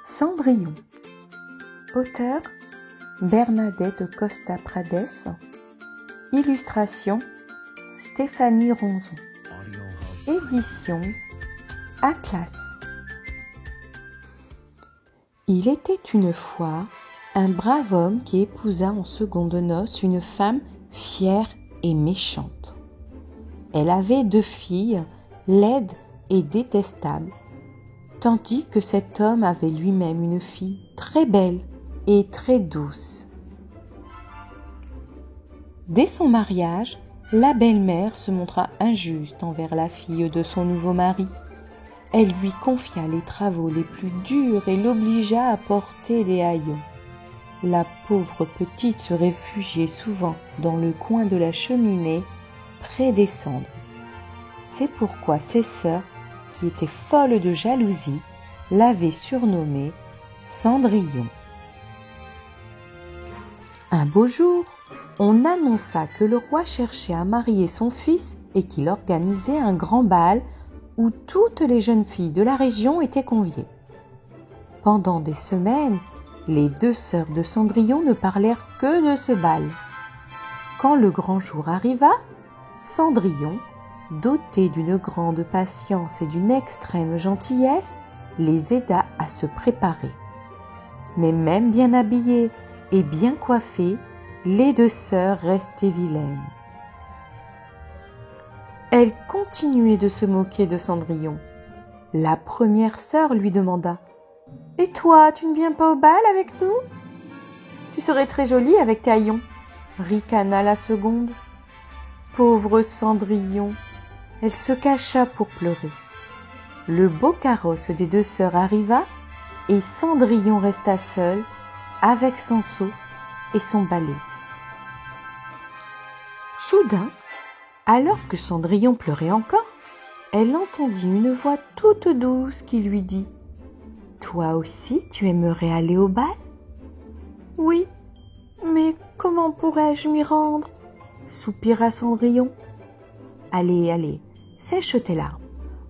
Cendrillon. Auteur Bernadette Costa Prades. Illustration Stéphanie Ronzon. Édition Atlas. Il était une fois un brave homme qui épousa en seconde noces une femme fière et méchante. Elle avait 2 filles, laides et détestables, tandis que cet homme avait lui-même une fille très belle et très douce. Dès son mariage, la belle-mère se montra injuste envers la fille de son nouveau mari. Elle lui confia les travaux les plus durs et l'obligea à porter des haillons. La pauvre petite se réfugiait souvent dans le coin de la cheminée, près des cendres. C'est pourquoi ses sœurs, qui étaient folles de jalousie, l'avaient surnommée Cendrillon. Un beau jour, on annonça que le roi cherchait à marier son fils et qu'il organisait un grand bal où toutes les jeunes filles de la région étaient conviées. Pendant des semaines, les 2 sœurs de Cendrillon ne parlèrent que de ce bal. Quand le grand jour arriva, Cendrillon, dotée d'une grande patience et d'une extrême gentillesse, les aida à se préparer. Mais même bien habillées et bien coiffées, les 2 sœurs restaient vilaines. Elles continuaient de se moquer de Cendrillon. La première sœur lui demanda : « Et toi, tu ne viens pas au bal avec nous ? Tu serais très jolie avec tes haillons, » ricana la seconde. Pauvre Cendrillon, elle se cacha pour pleurer. Le beau carrosse des 2 sœurs arriva et Cendrillon resta seule avec son seau et son balai. Soudain, alors que Cendrillon pleurait encore, elle entendit une voix toute douce qui lui dit : « Toi aussi, tu aimerais aller au bal ? » ?»« Oui, mais comment pourrais-je m'y rendre ? » soupira Cendrillon. « Allez, allez, sèche tes larmes.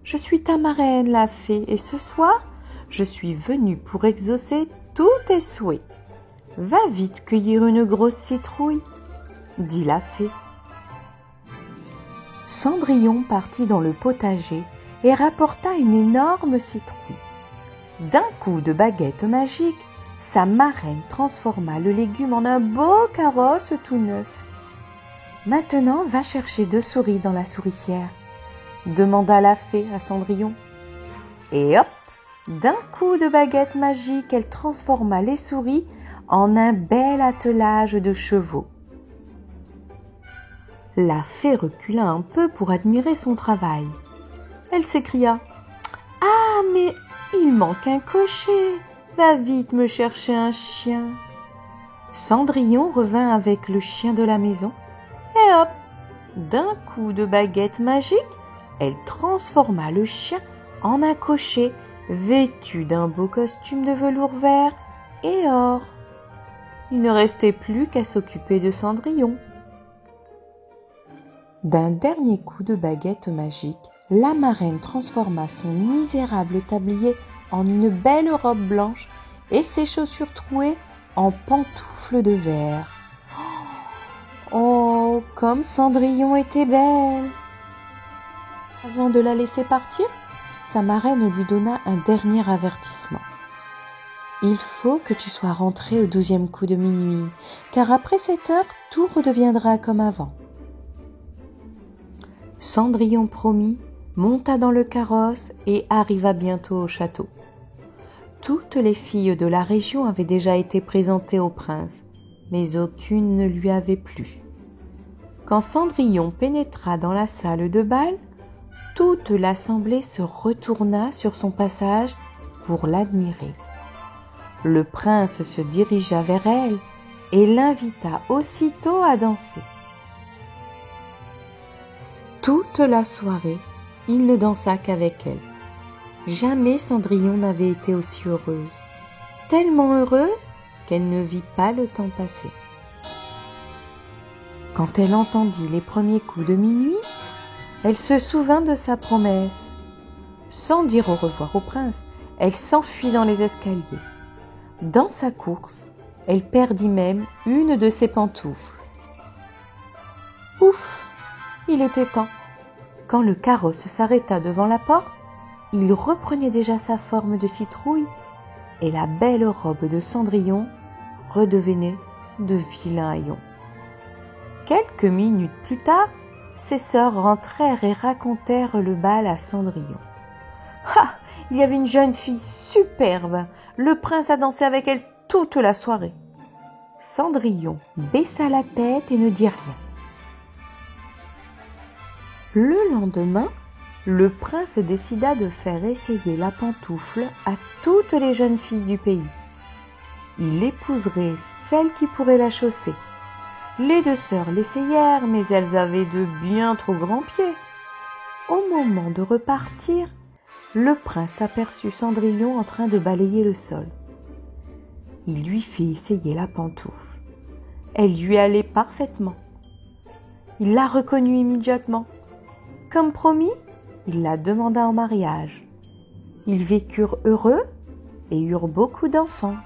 Je suis ta marraine, la fée, et ce soir, je suis venue pour exaucer tous tes souhaits. Va vite cueillir une grosse citrouille, » dit la fée. Cendrillon partit dans le potager et rapporta une énorme citrouille. D'un coup de baguette magique, sa marraine transforma le légume en un beau carrosse tout neuf. « Maintenant, va chercher 2 souris dans la souricière, » demanda la fée à Cendrillon. Et hop, d'un coup de baguette magique, elle transforma les souris en un bel attelage de chevaux. La fée recula un peu pour admirer son travail. Elle s'écria : « Ah, mais il manque un cocher. Va vite me chercher un chien. » Cendrillon revint avec le chien de la maison. Et hop, d'un coup de baguette magique, elle transforma le chien en un cocher vêtu d'un beau costume de velours vert et or. Il ne restait plus qu'à s'occuper de Cendrillon. D'un dernier coup de baguette magique, la marraine transforma son misérable tablier en une belle robe blanche et ses chaussures trouées en pantoufles de verre. Oh, comme Cendrillon était belle! Avant de la laisser partir, sa marraine lui donna un dernier avertissement. « Il faut que tu sois rentrée au 12e coup de minuit, car après cette heure, tout redeviendra comme avant. » Cendrillon promit, monta dans le carrosse et arriva bientôt au château. Toutes les filles de la région avaient déjà été présentées au prince, mais aucune ne lui avait plu. Quand Cendrillon pénétra dans la salle de bal, toute l'assemblée se retourna sur son passage pour l'admirer. Le prince se dirigea vers elle et l'invita aussitôt à danser. Toute la soirée, il ne dansa qu'avec elle. Jamais Cendrillon n'avait été aussi heureuse, tellement heureuse qu'elle ne vit pas le temps passer. Quand elle entendit les premiers coups de minuit, elle se souvint de sa promesse. Sans dire au revoir au prince, Elle s'enfuit dans les escaliers. Dans sa course, elle perdit même une de ses pantoufles. Ouf! Il était temps. Quand le carrosse s'arrêta devant la porte, il reprenait déjà sa forme de citrouille et la belle robe de Cendrillon redevenait de vilain haillons. Quelques minutes plus tard, ses sœurs rentrèrent et racontèrent le bal à Cendrillon. Ah! Il y avait une jeune fille superbe. Le prince a dansé avec elle toute la soirée. Cendrillon baissa la tête et ne dit rien. Le lendemain, le prince décida de faire essayer la pantoufle à toutes les jeunes filles du pays. Il épouserait celle qui pourrait la chausser. Les deux sœurs l'essayèrent, mais elles avaient de bien trop grands pieds. Au moment de repartir, le prince aperçut Cendrillon en train de balayer le sol. Il lui fit essayer la pantoufle. Elle lui allait parfaitement. Il la reconnut immédiatement. Comme promis, il la demanda en mariage. Ils vécurent heureux et eurent beaucoup d'enfants.